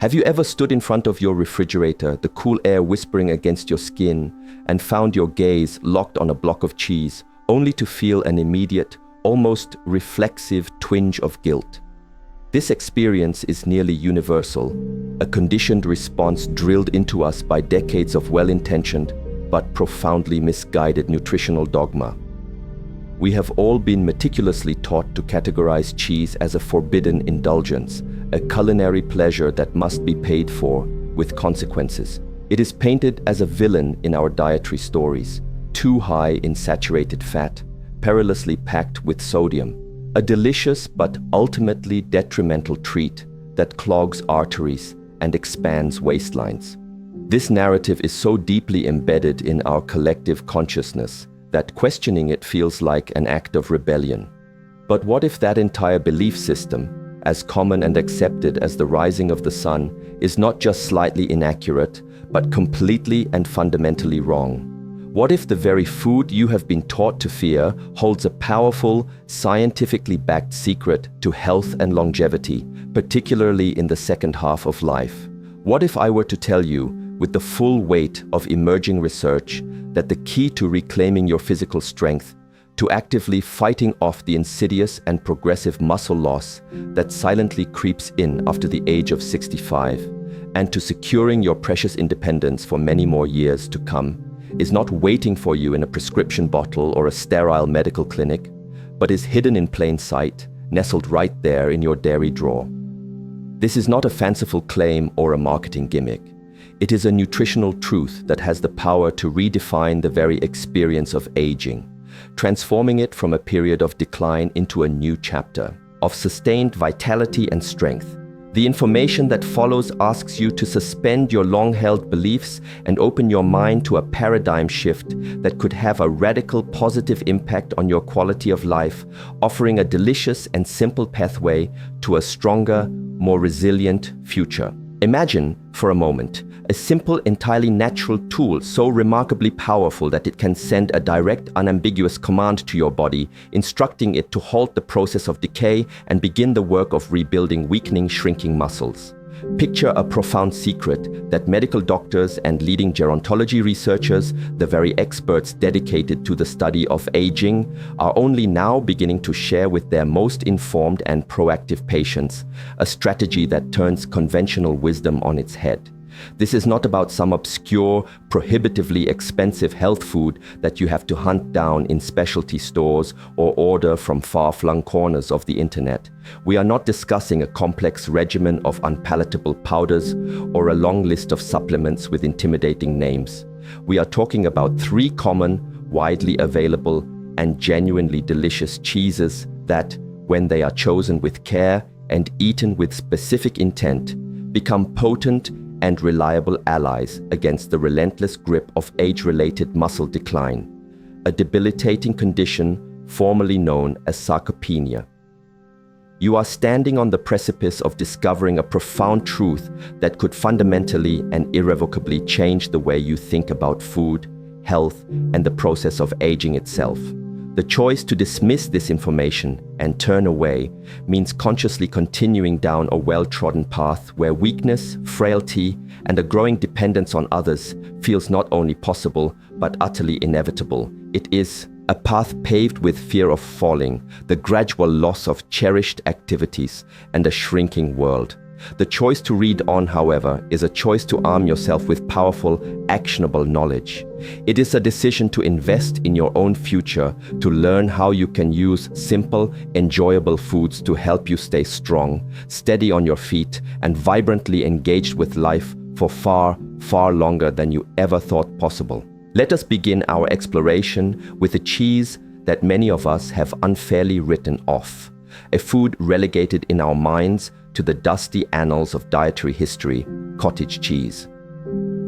Have you ever stood in front of your refrigerator, the cool air whispering against your skin, and found your gaze locked on a block of cheese, only to feel an immediate, almost reflexive twinge of guilt? This experience is nearly universal, a conditioned response drilled into us by decades of well-intentioned but profoundly misguided nutritional dogma. We have all been meticulously taught to categorize cheese as a forbidden indulgence, a culinary pleasure that must be paid for with consequences. It is painted as a villain in our dietary stories, too high in saturated fat, perilously packed with sodium, a delicious but ultimately detrimental treat that clogs arteries and expands waistlines. This narrative is so deeply embedded in our collective consciousness that questioning it feels like an act of rebellion. But what if that entire belief system, as common and accepted as the rising of the sun, is not just slightly inaccurate, but completely and fundamentally wrong? What if the very food you have been taught to fear holds a powerful, scientifically backed secret to health and longevity, particularly in the second half of life? What if I were to tell you, with the full weight of emerging research, that the key to reclaiming your physical strength, to actively fighting off the insidious and progressive muscle loss that silently creeps in after the age of 65, and to securing your precious independence for many more years to come, is not waiting for you in a prescription bottle or a sterile medical clinic, but is hidden in plain sight, nestled right there in your dairy drawer? This is not a fanciful claim or a marketing gimmick. It is a nutritional truth that has the power to redefine the very experience of aging, transforming it from a period of decline into a new chapter of sustained vitality and strength. The information that follows asks you to suspend your long-held beliefs and open your mind to a paradigm shift that could have a radical positive impact on your quality of life, offering a delicious and simple pathway to a stronger, more resilient future. Imagine, for a moment, a simple, entirely natural tool so remarkably powerful that it can send a direct, unambiguous command to your body, instructing it to halt the process of decay and begin the work of rebuilding weakening, shrinking muscles. Picture a profound secret that medical doctors and leading gerontology researchers, the very experts dedicated to the study of aging, are only now beginning to share with their most informed and proactive patients, a strategy that turns conventional wisdom on its head. This is not about some obscure, prohibitively expensive health food that you have to hunt down in specialty stores or order from far-flung corners of the internet. We are not discussing a complex regimen of unpalatable powders or a long list of supplements with intimidating names. We are talking about 3 common, widely available, and genuinely delicious cheeses that, when they are chosen with care and eaten with specific intent, become potent and reliable allies against the relentless grip of age-related muscle decline, a debilitating condition formerly known as sarcopenia. You are standing on the precipice of discovering a profound truth that could fundamentally and irrevocably change the way you think about food, health, and the process of aging itself. The choice to dismiss this information and turn away means consciously continuing down a well-trodden path where weakness, frailty, and a growing dependence on others feels not only possible, but utterly inevitable. It is a path paved with fear of falling, the gradual loss of cherished activities, and a shrinking world. The choice to read on, however, is a choice to arm yourself with powerful, actionable knowledge. It is a decision to invest in your own future, to learn how you can use simple, enjoyable foods to help you stay strong, steady on your feet, and vibrantly engaged with life for far, far longer than you ever thought possible. Let us begin our exploration with a cheese that many of us have unfairly written off, a food relegated in our minds to the dusty annals of dietary history, cottage cheese.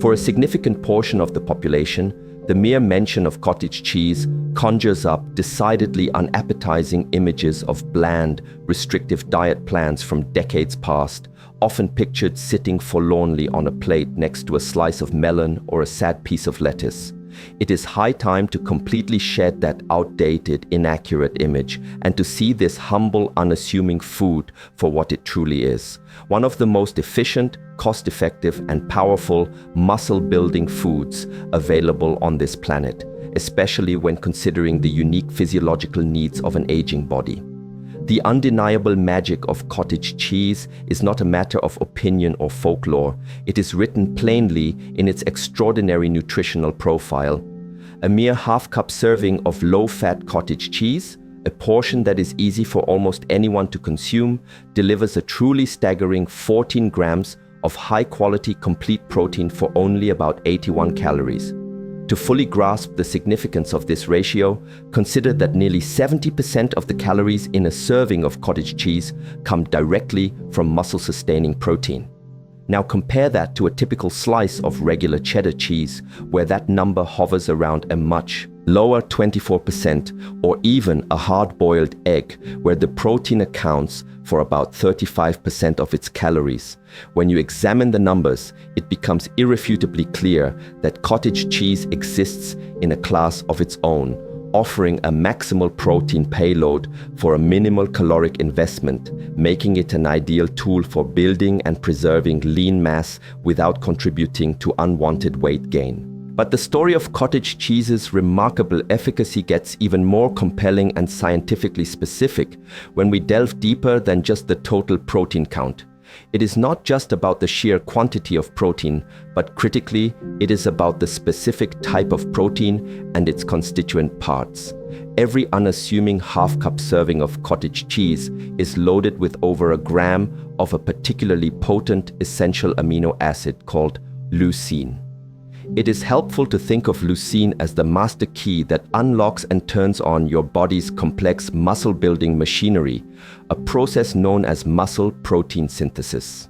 For a significant portion of the population, the mere mention of cottage cheese conjures up decidedly unappetizing images of bland, restrictive diet plans from decades past, often pictured sitting forlornly on a plate next to a slice of melon or a sad piece of lettuce. It is high time to completely shed that outdated, inaccurate image and to see this humble, unassuming food for what it truly is. One of the most efficient, cost-effective, and powerful muscle-building foods available on this planet, especially when considering the unique physiological needs of an aging body. The undeniable magic of cottage cheese is not a matter of opinion or folklore. It is written plainly in its extraordinary nutritional profile. A mere half-cup serving of low-fat cottage cheese, a portion that is easy for almost anyone to consume, delivers a truly staggering 14 grams of high-quality complete protein for only about 81 calories. To fully grasp the significance of this ratio, consider that nearly 70% of the calories in a serving of cottage cheese come directly from muscle-sustaining protein. Now compare that to a typical slice of regular cheddar cheese, where that number hovers around a much lower 24%, or even a hard-boiled egg, where the protein accounts for about 35% of its calories. When you examine the numbers, it becomes irrefutably clear that cottage cheese exists in a class of its own, offering a maximal protein payload for a minimal caloric investment, making it an ideal tool for building and preserving lean mass without contributing to unwanted weight gain. But the story of cottage cheese's remarkable efficacy gets even more compelling and scientifically specific when we delve deeper than just the total protein count. It is not just about the sheer quantity of protein, but critically, it is about the specific type of protein and its constituent parts. Every unassuming half-cup serving of cottage cheese is loaded with over a gram of a particularly potent essential amino acid called leucine. It is helpful to think of leucine as the master key that unlocks and turns on your body's complex muscle-building machinery, a process known as muscle protein synthesis.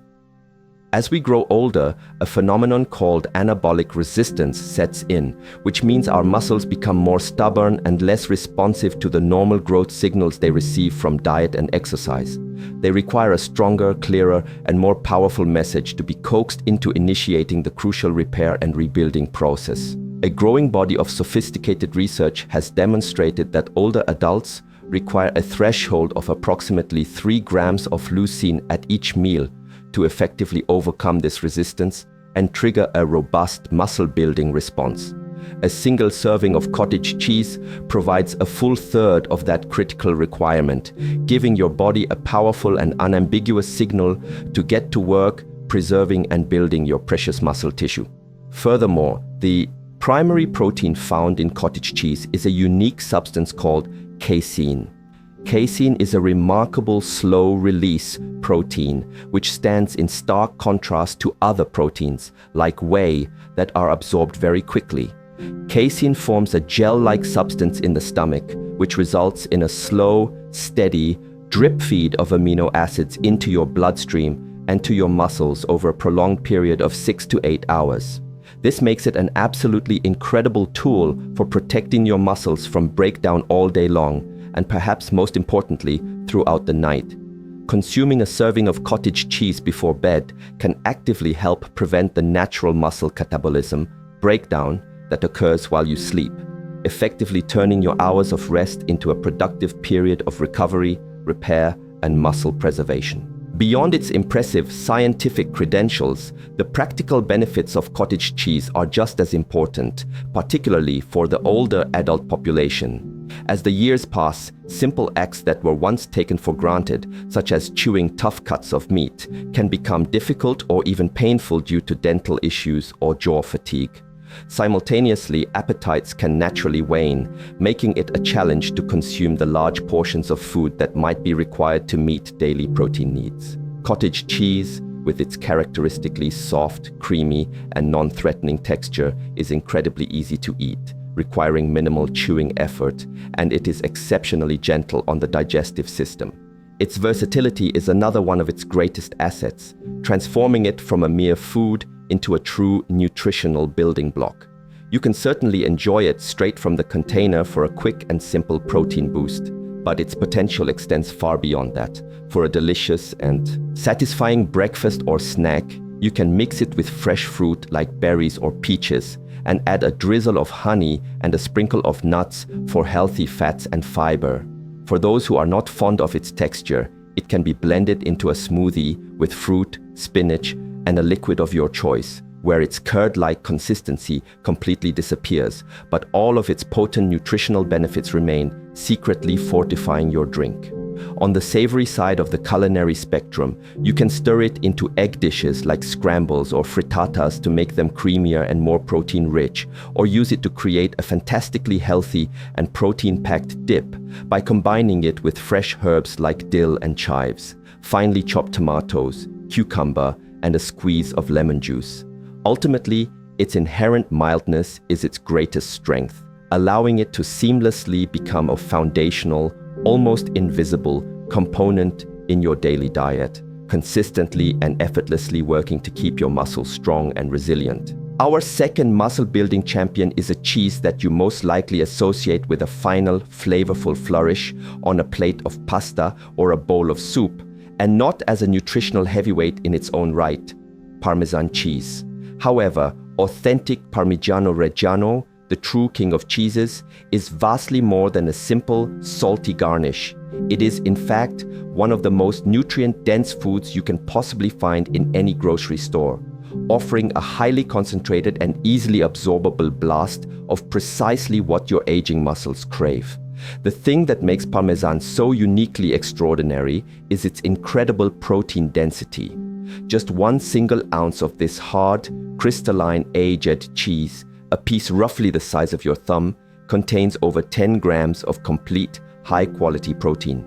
As we grow older, a phenomenon called anabolic resistance sets in, which means our muscles become more stubborn and less responsive to the normal growth signals they receive from diet and exercise. They require a stronger, clearer, and more powerful message to be coaxed into initiating the crucial repair and rebuilding process. A growing body of sophisticated research has demonstrated that older adults require a threshold of approximately 3 grams of leucine at each meal to effectively overcome this resistance and trigger a robust muscle-building response. A single serving of cottage cheese provides a full third of that critical requirement, giving your body a powerful and unambiguous signal to get to work preserving and building your precious muscle tissue. Furthermore, the primary protein found in cottage cheese is a unique substance called casein. Casein is a remarkable slow-release protein which stands in stark contrast to other proteins, like whey, that are absorbed very quickly. Casein forms a gel-like substance in the stomach, which results in a slow, steady drip feed of amino acids into your bloodstream and to your muscles over a prolonged period of 6 to 8 hours. This makes it an absolutely incredible tool for protecting your muscles from breakdown all day long, and perhaps most importantly, throughout the night. Consuming a serving of cottage cheese before bed can actively help prevent the natural muscle catabolism breakdown that occurs while you sleep, effectively turning your hours of rest into a productive period of recovery, repair, and muscle preservation. Beyond its impressive scientific credentials, the practical benefits of cottage cheese are just as important, particularly for the older adult population. As the years pass, simple acts that were once taken for granted, such as chewing tough cuts of meat, can become difficult or even painful due to dental issues or jaw fatigue. Simultaneously, appetites can naturally wane, making it a challenge to consume the large portions of food that might be required to meet daily protein needs. Cottage cheese, with its characteristically soft, creamy, and non-threatening texture, is incredibly easy to eat, requiring minimal chewing effort, and it is exceptionally gentle on the digestive system. Its versatility is another one of its greatest assets, transforming it from a mere food into a true nutritional building block. You can certainly enjoy it straight from the container for a quick and simple protein boost, but its potential extends far beyond that. For a delicious and satisfying breakfast or snack, you can mix it with fresh fruit like berries or peaches, and add a drizzle of honey and a sprinkle of nuts for healthy fats and fiber. For those who are not fond of its texture, it can be blended into a smoothie with fruit, spinach, and a liquid of your choice, where its curd-like consistency completely disappears, but all of its potent nutritional benefits remain, secretly fortifying your drink. On the savory side of the culinary spectrum, you can stir it into egg dishes like scrambles or frittatas to make them creamier and more protein-rich, or use it to create a fantastically healthy and protein-packed dip by combining it with fresh herbs like dill and chives, finely chopped tomatoes, cucumber, and a squeeze of lemon juice. Ultimately, its inherent mildness is its greatest strength, allowing it to seamlessly become a foundational, almost invisible component in your daily diet, consistently and effortlessly working to keep your muscles strong and resilient. Our second muscle-building champion is a cheese that you most likely associate with a final, flavorful flourish on a plate of pasta or a bowl of soup, and not as a nutritional heavyweight in its own right: Parmesan cheese. However, authentic Parmigiano Reggiano, the true king of cheeses, is vastly more than a simple, salty garnish. It is, in fact, one of the most nutrient-dense foods you can possibly find in any grocery store, offering a highly concentrated and easily absorbable blast of precisely what your aging muscles crave. The thing that makes Parmesan so uniquely extraordinary is its incredible protein density. Just 1 single ounce of this hard, crystalline, aged cheese, a piece roughly the size of your thumb, contains over 10 grams of complete, high-quality protein.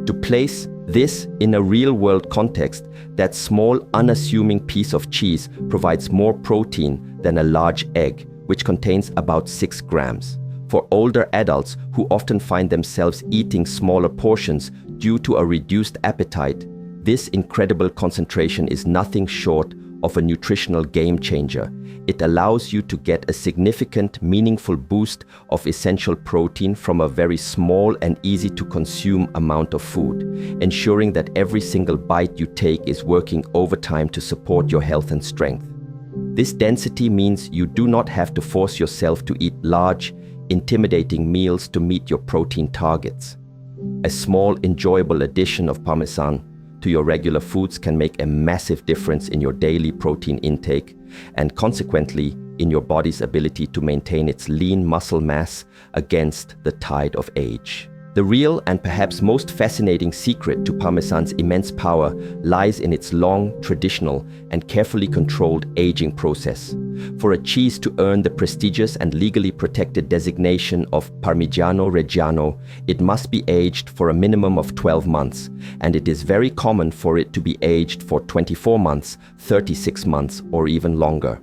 To place this in a real-world context, that small, unassuming piece of cheese provides more protein than a large egg, which contains about 6 grams. For older adults who often find themselves eating smaller portions due to a reduced appetite, this incredible concentration is nothing short of a nutritional game changer. It allows you to get a significant, meaningful boost of essential protein from a very small and easy to consume amount of food, ensuring that every single bite you take is working overtime to support your health and strength. This density means you do not have to force yourself to eat large, intimidating meals to meet your protein targets. A small, enjoyable addition of Parmesan to your regular foods can make a massive difference in your daily protein intake and consequently in your body's ability to maintain its lean muscle mass against the tide of age. The real and perhaps most fascinating secret to Parmesan's immense power lies in its long, traditional, and carefully controlled aging process. For a cheese to earn the prestigious and legally protected designation of Parmigiano Reggiano, it must be aged for a minimum of 12 months, and it is very common for it to be aged for 24 months, 36 months, or even longer.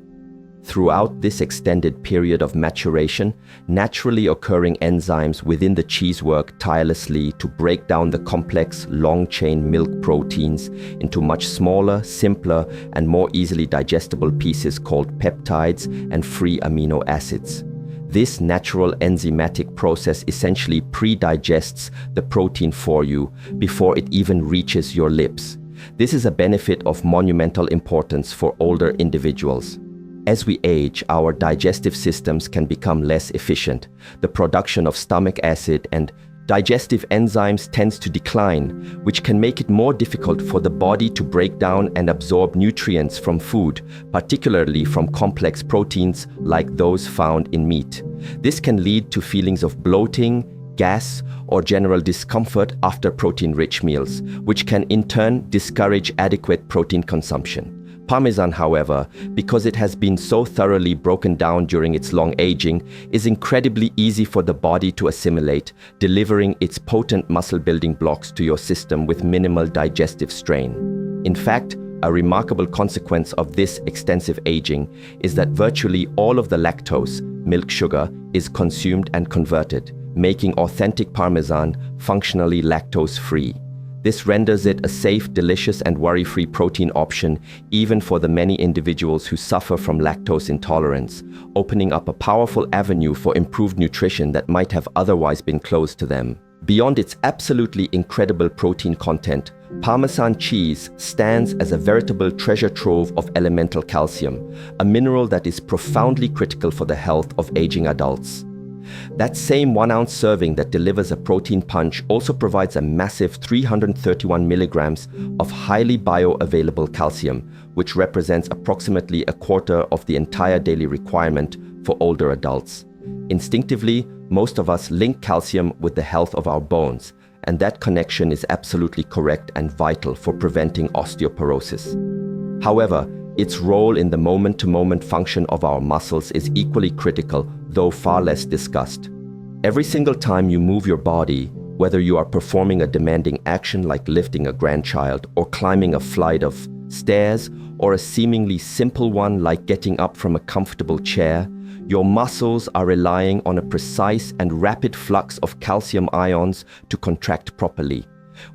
Throughout this extended period of maturation, naturally occurring enzymes within the cheese work tirelessly to break down the complex, long-chain milk proteins into much smaller, simpler, and more easily digestible pieces called peptides and free amino acids. This natural enzymatic process essentially pre-digests the protein for you before it even reaches your lips. This is a benefit of monumental importance for older individuals. As we age, our digestive systems can become less efficient. The production of stomach acid and digestive enzymes tends to decline, which can make it more difficult for the body to break down and absorb nutrients from food, particularly from complex proteins like those found in meat. This can lead to feelings of bloating, gas, or general discomfort after protein-rich meals, which can in turn discourage adequate protein consumption. Parmesan, however, because it has been so thoroughly broken down during its long aging, is incredibly easy for the body to assimilate, delivering its potent muscle-building blocks to your system with minimal digestive strain. In fact, a remarkable consequence of this extensive aging is that virtually all of the lactose, milk sugar, is consumed and converted, making authentic Parmesan functionally lactose-free. This renders it a safe, delicious, and worry-free protein option even for the many individuals who suffer from lactose intolerance, opening up a powerful avenue for improved nutrition that might have otherwise been closed to them. Beyond its absolutely incredible protein content, Parmesan cheese stands as a veritable treasure trove of elemental calcium, a mineral that is profoundly critical for the health of aging adults. That same 1-ounce serving that delivers a protein punch also provides a massive 331 milligrams of highly bioavailable calcium, which represents approximately a quarter of the entire daily requirement for older adults. Instinctively, most of us link calcium with the health of our bones, and that connection is absolutely correct and vital for preventing osteoporosis. However, its role in the moment-to-moment function of our muscles is equally critical, though far less discussed. Every single time you move your body, whether you are performing a demanding action like lifting a grandchild or climbing a flight of stairs, or a seemingly simple one like getting up from a comfortable chair, your muscles are relying on a precise and rapid flux of calcium ions to contract properly.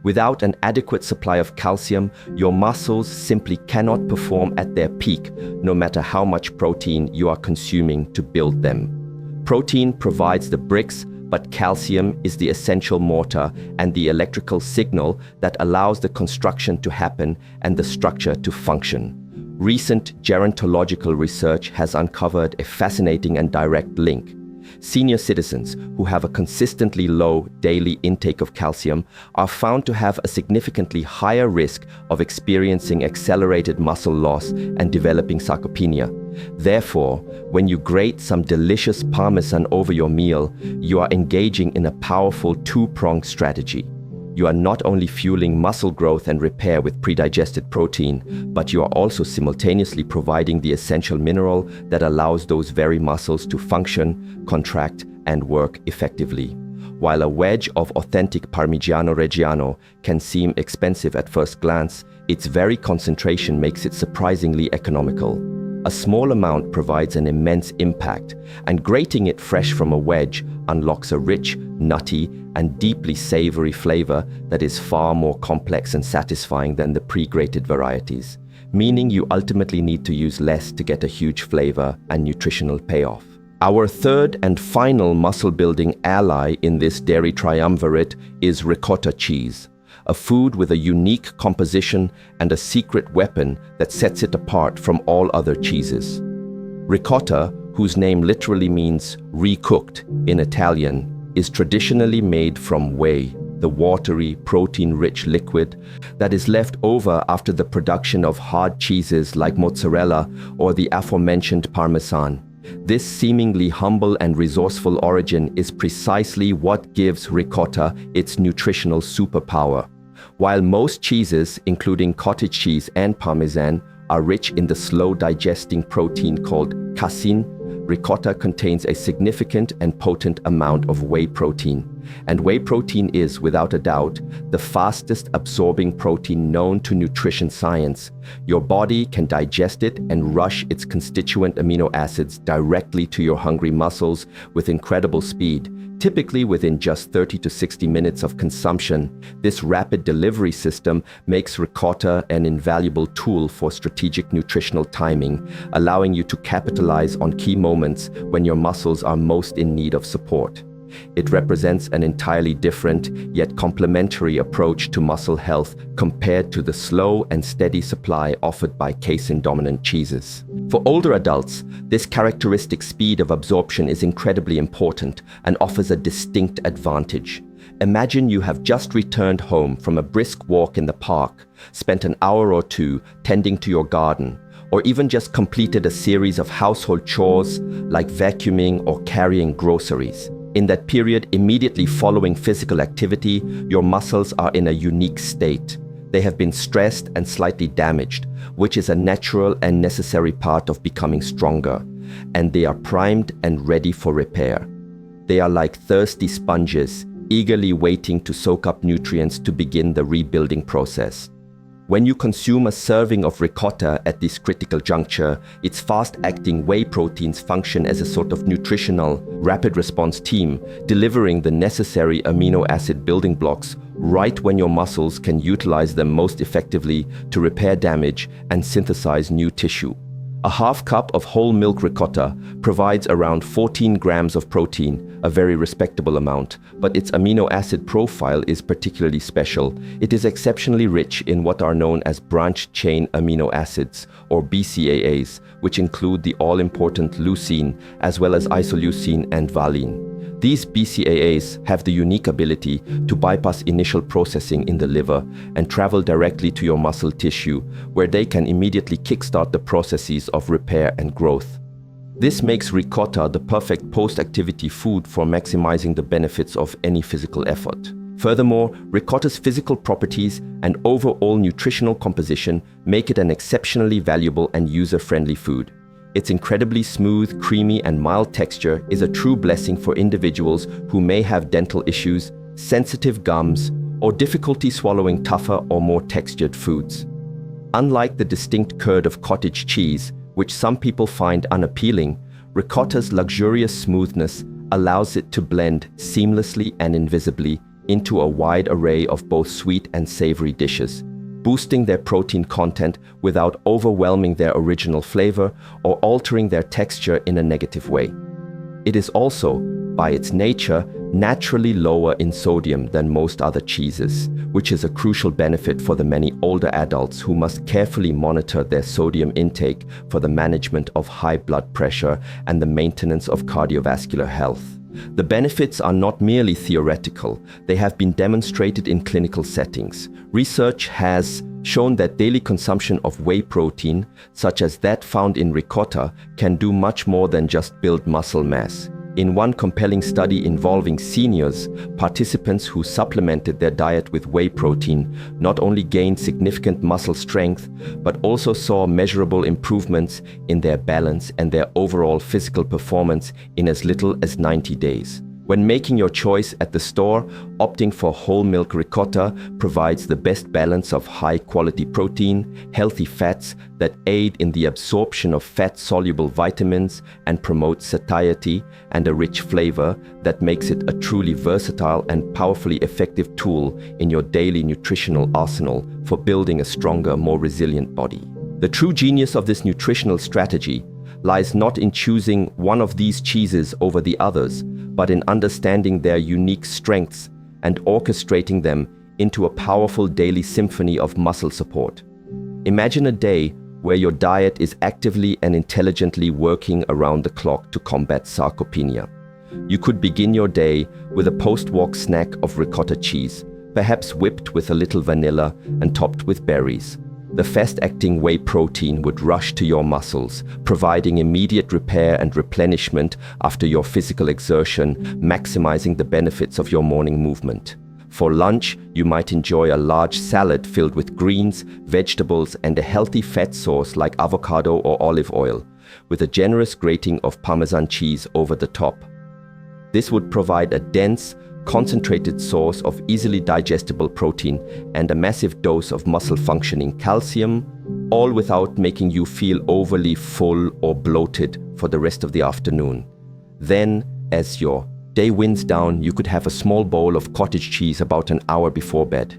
Without an adequate supply of calcium, your muscles simply cannot perform at their peak, no matter how much protein you are consuming to build them. Protein provides the bricks, but calcium is the essential mortar and the electrical signal that allows the construction to happen and the structure to function. Recent gerontological research has uncovered a fascinating and direct link. Senior citizens who have a consistently low daily intake of calcium are found to have a significantly higher risk of experiencing accelerated muscle loss and developing sarcopenia. Therefore, when you grate some delicious Parmesan over your meal, you are engaging in a powerful two-pronged strategy. You are not only fueling muscle growth and repair with pre-digested protein, but you are also simultaneously providing the essential mineral that allows those very muscles to function, contract, and work effectively. While a wedge of authentic Parmigiano Reggiano can seem expensive at first glance, its very concentration makes it surprisingly economical. A small amount provides an immense impact, and grating it fresh from a wedge unlocks a rich, nutty, and deeply savory flavor that is far more complex and satisfying than the pre-grated varieties, meaning you ultimately need to use less to get a huge flavor and nutritional payoff. Our third and final muscle-building ally in this dairy triumvirate is ricotta cheese, a food with a unique composition and a secret weapon that sets it apart from all other cheeses. Ricotta, whose name literally means recooked in Italian, is traditionally made from whey, the watery, protein-rich liquid that is left over after the production of hard cheeses like mozzarella or the aforementioned Parmesan. This seemingly humble and resourceful origin is precisely what gives ricotta its nutritional superpower. While most cheeses, including cottage cheese and Parmesan, are rich in the slow-digesting protein called casein, ricotta contains a significant and potent amount of whey protein. And whey protein is, without a doubt, the fastest absorbing protein known to nutrition science. Your body can digest it and rush its constituent amino acids directly to your hungry muscles with incredible speed, typically within just 30 to 60 minutes of consumption. This rapid delivery system makes ricotta an invaluable tool for strategic nutritional timing, allowing you to capitalize on key moments when your muscles are most in need of support. It represents an entirely different, yet complementary approach to muscle health compared to the slow and steady supply offered by casein-dominant cheeses. For older adults, this characteristic speed of absorption is incredibly important and offers a distinct advantage. Imagine you have just returned home from a brisk walk in the park, spent an hour or two tending to your garden, or even just completed a series of household chores like vacuuming or carrying groceries. In that period immediately following physical activity, your muscles are in a unique state. They have been stressed and slightly damaged, which is a natural and necessary part of becoming stronger, and they are primed and ready for repair. They are like thirsty sponges, eagerly waiting to soak up nutrients to begin the rebuilding process. When you consume a serving of ricotta at this critical juncture, its fast-acting whey proteins function as a sort of nutritional, rapid response team, delivering the necessary amino acid building blocks right when your muscles can utilize them most effectively to repair damage and synthesize new tissue. A half cup of whole milk ricotta provides around 14 grams of protein, a very respectable amount, but its amino acid profile is particularly special. It is exceptionally rich in what are known as branched-chain amino acids, or BCAAs, which include the all-important leucine, as well as isoleucine and valine. These BCAAs have the unique ability to bypass initial processing in the liver and travel directly to your muscle tissue, where they can immediately kickstart the processes of repair and growth. This makes ricotta the perfect post-activity food for maximizing the benefits of any physical effort. Furthermore, ricotta's physical properties and overall nutritional composition make it an exceptionally valuable and user-friendly food. Its incredibly smooth, creamy, and mild texture is a true blessing for individuals who may have dental issues, sensitive gums, or difficulty swallowing tougher or more textured foods. Unlike the distinct curd of cottage cheese, which some people find unappealing, ricotta's luxurious smoothness allows it to blend seamlessly and invisibly into a wide array of both sweet and savory dishes, boosting their protein content without overwhelming their original flavor or altering their texture in a negative way. It is also, by its nature, naturally lower in sodium than most other cheeses, which is a crucial benefit for the many older adults who must carefully monitor their sodium intake for the management of high blood pressure and the maintenance of cardiovascular health. The benefits are not merely theoretical, they have been demonstrated in clinical settings. Research has shown that daily consumption of whey protein, such as that found in ricotta, can do much more than just build muscle mass. In one compelling study involving seniors, participants who supplemented their diet with whey protein not only gained significant muscle strength, but also saw measurable improvements in their balance and their overall physical performance in as little as 90 days. When making your choice at the store, opting for whole milk ricotta provides the best balance of high-quality protein, healthy fats that aid in the absorption of fat-soluble vitamins and promote satiety, and a rich flavor that makes it a truly versatile and powerfully effective tool in your daily nutritional arsenal for building a stronger, more resilient body. The true genius of this nutritional strategy lies not in choosing one of these cheeses over the others, but in understanding their unique strengths and orchestrating them into a powerful daily symphony of muscle support. Imagine a day where your diet is actively and intelligently working around the clock to combat sarcopenia. You could begin your day with a post-walk snack of ricotta cheese, perhaps whipped with a little vanilla and topped with berries. The fast-acting whey protein would rush to your muscles, providing immediate repair and replenishment after your physical exertion, maximizing the benefits of your morning movement. For lunch, you might enjoy a large salad filled with greens, vegetables, and a healthy fat source like avocado or olive oil, with a generous grating of Parmesan cheese over the top. This would provide a dense, concentrated source of easily digestible protein and a massive dose of muscle-functioning calcium, all without making you feel overly full or bloated for the rest of the afternoon. Then, as your day winds down, you could have a small bowl of cottage cheese about an hour before bed.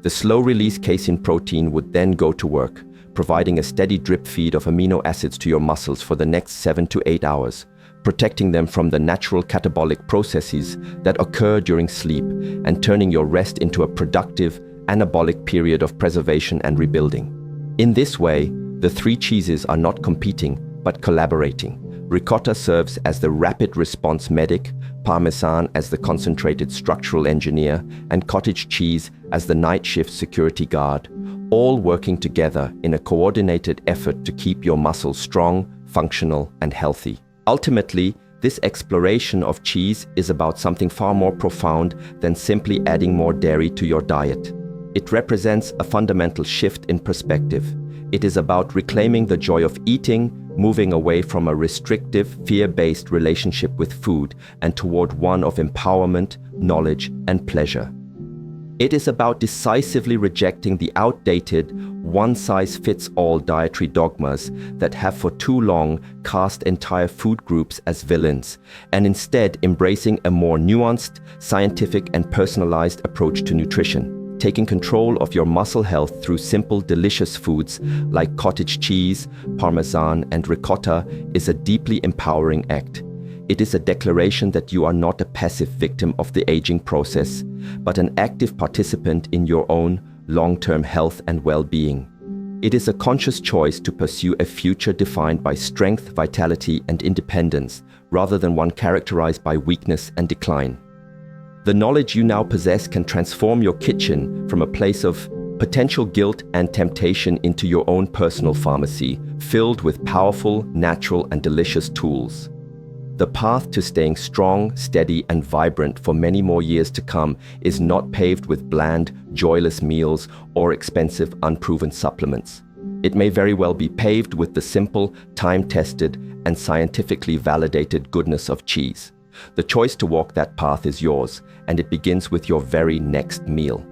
The slow-release casein protein would then go to work, providing a steady drip feed of amino acids to your muscles for the next 7 to 8 hours, protecting them from the natural catabolic processes that occur during sleep and turning your rest into a productive, anabolic period of preservation and rebuilding. In this way, the three cheeses are not competing, but collaborating. Ricotta serves as the rapid response medic, Parmesan as the concentrated structural engineer, and cottage cheese as the night shift security guard, all working together in a coordinated effort to keep your muscles strong, functional, and healthy. Ultimately, this exploration of cheese is about something far more profound than simply adding more dairy to your diet. It represents a fundamental shift in perspective. It is about reclaiming the joy of eating, moving away from a restrictive, fear-based relationship with food and toward one of empowerment, knowledge, and pleasure. It is about decisively rejecting the outdated, one-size-fits-all dietary dogmas that have for too long cast entire food groups as villains, and instead embracing a more nuanced, scientific, and personalized approach to nutrition. Taking control of your muscle health through simple, delicious foods like cottage cheese, Parmesan, and Ricotta is a deeply empowering act. It is a declaration that you are not a passive victim of the aging process, but an active participant in your own long-term health and well-being. It is a conscious choice to pursue a future defined by strength, vitality, and independence, rather than one characterized by weakness and decline. The knowledge you now possess can transform your kitchen from a place of potential guilt and temptation into your own personal pharmacy, filled with powerful, natural, and delicious tools. The path to staying strong, steady, and vibrant for many more years to come is not paved with bland, joyless meals or expensive, unproven supplements. It may very well be paved with the simple, time-tested, and scientifically validated goodness of cheese. The choice to walk that path is yours, and it begins with your very next meal.